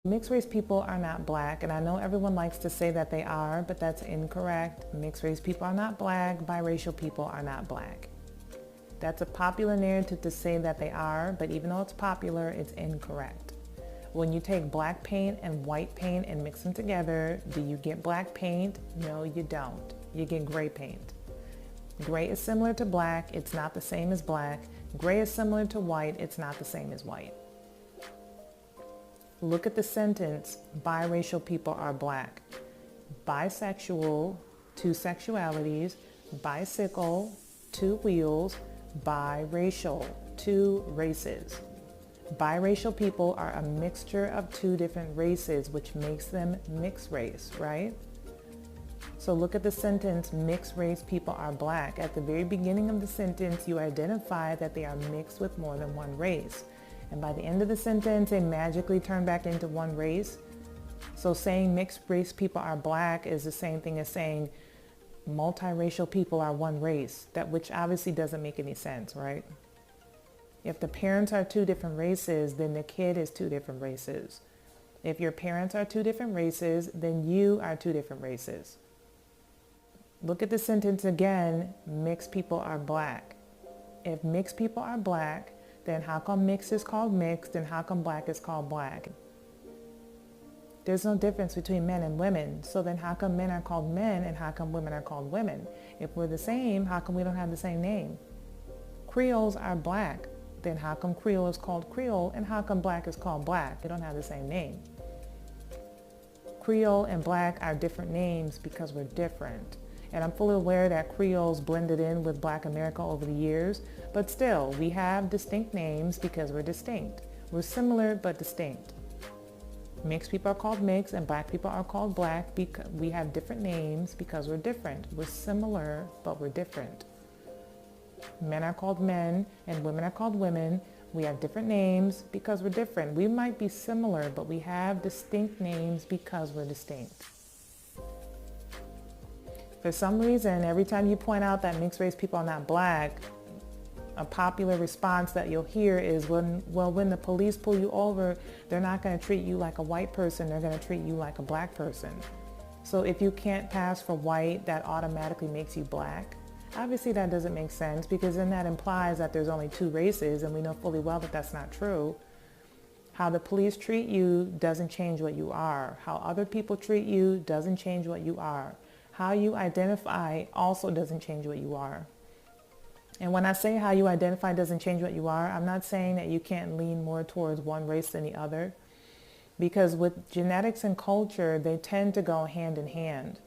Mixed race people are not black, and I know everyone likes to say that they are, but that's incorrect. Mixed race people are not black, biracial people are not black. That's a popular narrative to say that they are, but even though it's popular, it's incorrect. When you take black paint and white paint and mix them together, do you get black paint? No, you don't. You get gray paint. Gray is similar to black, it's not the same as black. Gray is similar to white, it's not the same as white. Look at the sentence, biracial people are black. Bisexual, two sexualities. Bicycle, two wheels. Biracial, two races. Biracial people are a mixture of two different races, which makes them mixed race, right? So look at the sentence, mixed race people are black. At the very beginning of the sentence, you identify that they are mixed with more than one race. And by the end of the sentence, they magically turn back into one race. So saying mixed race people are black is the same thing as saying multiracial people are one race, which obviously doesn't make any sense, right? If the parents are two different races, then the kid is two different races. If your parents are two different races, then you are two different races. Look at the sentence again, mixed people are black. If mixed people are black, then how come mixed is called mixed and how come black is called black? There's no difference between men and women, so then how come men are called men and how come women are called women? If we're the same, how come we don't have the same name? Creoles are black, then how come Creole is called Creole and how come black is called black? They don't have the same name. Creole and black are different names because we're different. And I'm fully aware that Creoles blended in with Black America over the years, but still, we have distinct names because we're distinct. We're similar but distinct. Mixed people are called mixed and black people are called black because we have different names because we're different. We're similar but we're different. Men are called men and women are called women. We have different names because we're different. We might be similar, but we have distinct names because we're distinct. For some reason, every time you point out that mixed race people are not black, a popular response that you'll hear is, when the police pull you over, they're not going to treat you like a white person, they're going to treat you like a black person. So if you can't pass for white, that automatically makes you black. Obviously that doesn't make sense because then that implies that there's only two races, and we know fully well that that's not true. How the police treat you doesn't change what you are. How other people treat you doesn't change what you are. How you identify also doesn't change what you are. And when I say how you identify doesn't change what you are, I'm not saying that you can't lean more towards one race than the other. Because with genetics and culture, they tend to go hand in hand.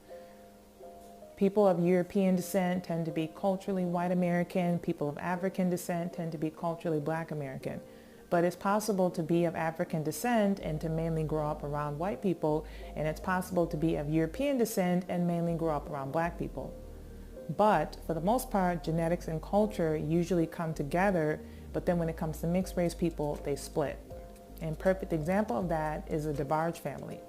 People of European descent tend to be culturally white American. People of African descent tend to be culturally black American. But it's possible to be of African descent and to mainly grow up around white people, and it's possible to be of European descent and mainly grow up around black people. But for the most part, genetics and culture usually come together, but then when it comes to mixed race people, they split. And a perfect example of that is the DeBarge family.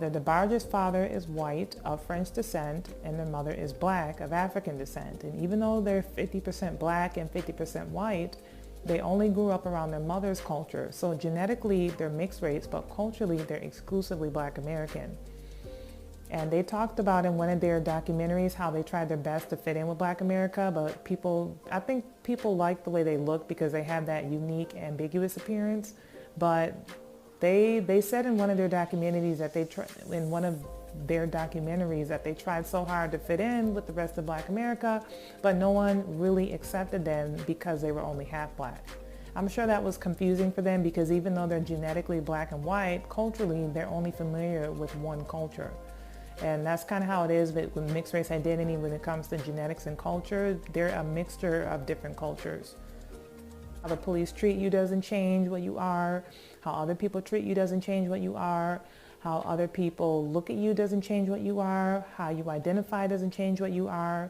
The DeBarge's father is white of French descent and their mother is black of African descent. And even though they're 50% black and 50% white, they only grew up around their mother's culture. So genetically, they're mixed race, but culturally, they're exclusively black American. And they talked about in one of their documentaries how they tried their best to fit in with black America, but I think people like the way they look because they have that unique, ambiguous appearance. But they said in one of their documentaries that they tried so hard to fit in with the rest of black America, but no one really accepted them because they were only half black. I'm sure that was confusing for them because even though they're genetically black and white, culturally they're only familiar with one culture. And that's kind of how it is with mixed race identity when it comes to genetics and culture. They're a mixture of different cultures. How the police treat you doesn't change what you are. How other people treat you doesn't change what you are. How other people look at you doesn't change what you are. How you identify doesn't change what you are.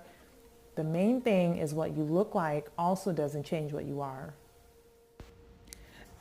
The main thing is what you look like also doesn't change what you are.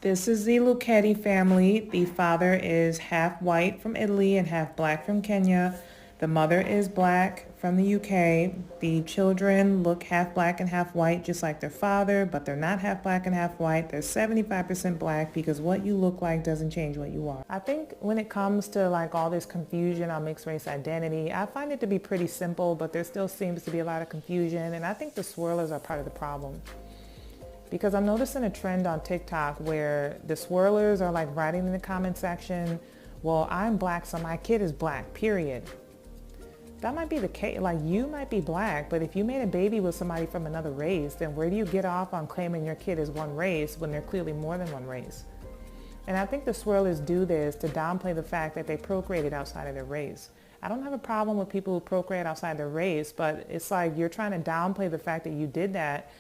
This is the Lucchetti family. The father is half white from Italy and half black from Kenya. The mother is black from the UK. The children look half black and half white, just like their father, but they're not half black and half white. They're 75% black, because what you look like doesn't change what you are. I think when it comes to like all this confusion on mixed race identity, I find it to be pretty simple, but there still seems to be a lot of confusion, and I think the swirlers are part of the problem. Because I'm noticing a trend on TikTok where the swirlers are like writing in the comment section, well, I'm black, so my kid is black, period. That might be the case. Like, you might be black, but if you made a baby with somebody from another race, then where do you get off on claiming your kid is one race when they're clearly more than one race? And I think the swirlers do this to downplay the fact that they procreated outside of their race. I don't have a problem with people who procreate outside their race, but it's like you're trying to downplay the fact that you did that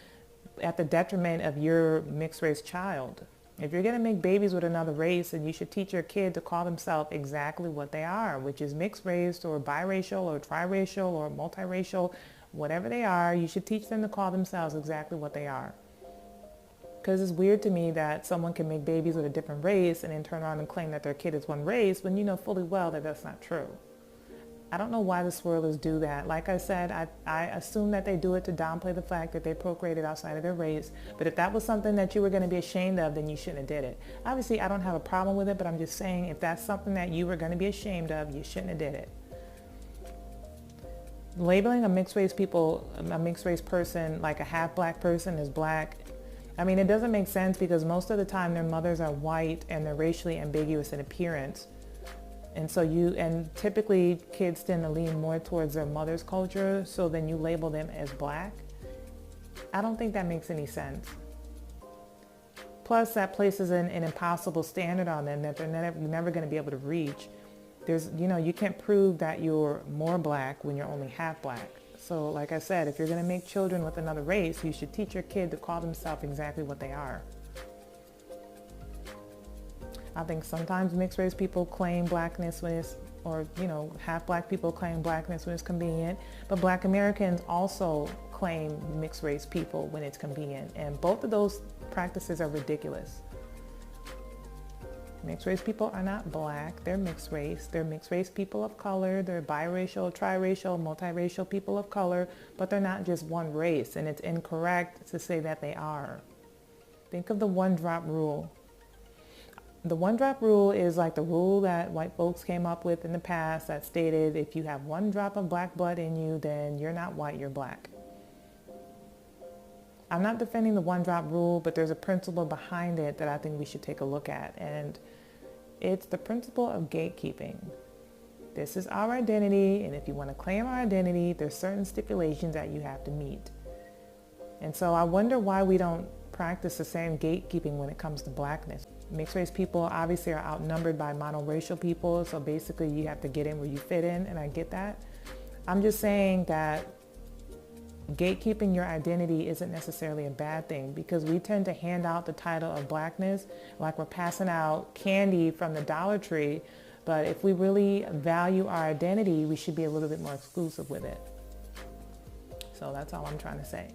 at the detriment of your mixed race child. If you're going to make babies with another race, then you should teach your kid to call themselves exactly what they are, which is mixed race or biracial or triracial or multiracial. Whatever they are, you should teach them to call themselves exactly what they are. Because it's weird to me that someone can make babies with a different race and then turn around and claim that their kid is one race when you know fully well that that's not true. I don't know why the swirlers do that. Like I said, I assume that they do it to downplay the fact that they procreated outside of their race. But if that was something that you were going to be ashamed of, then you shouldn't have did it. Obviously, I don't have a problem with it, but I'm just saying if that's something that you were going to be ashamed of, you shouldn't have did it. Labeling a mixed race person like a half black person is black, I mean, it doesn't make sense, because most of the time their mothers are white and they're racially ambiguous in appearance. And so typically kids tend to lean more towards their mother's culture, so then you label them as black. I don't think that makes any sense. Plus, that places an impossible standard on them that they're never going to be able to reach. You can't prove that you're more black when you're only half black. So like I said, if you're going to make children with another race, you should teach your kid to call themselves exactly what they are. I think sometimes mixed race people claim blackness or half black people claim blackness when it's convenient, but black Americans also claim mixed race people when it's convenient, and both of those practices are ridiculous. Mixed race people are not black, they're mixed race. They're mixed race people of color, they're biracial, triracial, multiracial people of color, but they're not just one race, and it's incorrect to say that they are. Think of the one-drop rule. The one-drop rule is like the rule that white folks came up with in the past that stated if you have one drop of black blood in you, then you're not white, you're black. I'm not defending the one-drop rule, but there's a principle behind it that I think we should take a look at, and it's the principle of gatekeeping. This is our identity, and if you want to claim our identity, there's certain stipulations that you have to meet. And so I wonder why we don't practice the same gatekeeping when it comes to blackness. Mixed race people obviously are outnumbered by monoracial people, so basically you have to get in where you fit in, and I get that. I'm just saying that gatekeeping your identity isn't necessarily a bad thing, because we tend to hand out the title of blackness like we're passing out candy from the Dollar Tree, but if we really value our identity, we should be a little bit more exclusive with it. So that's all I'm trying to say.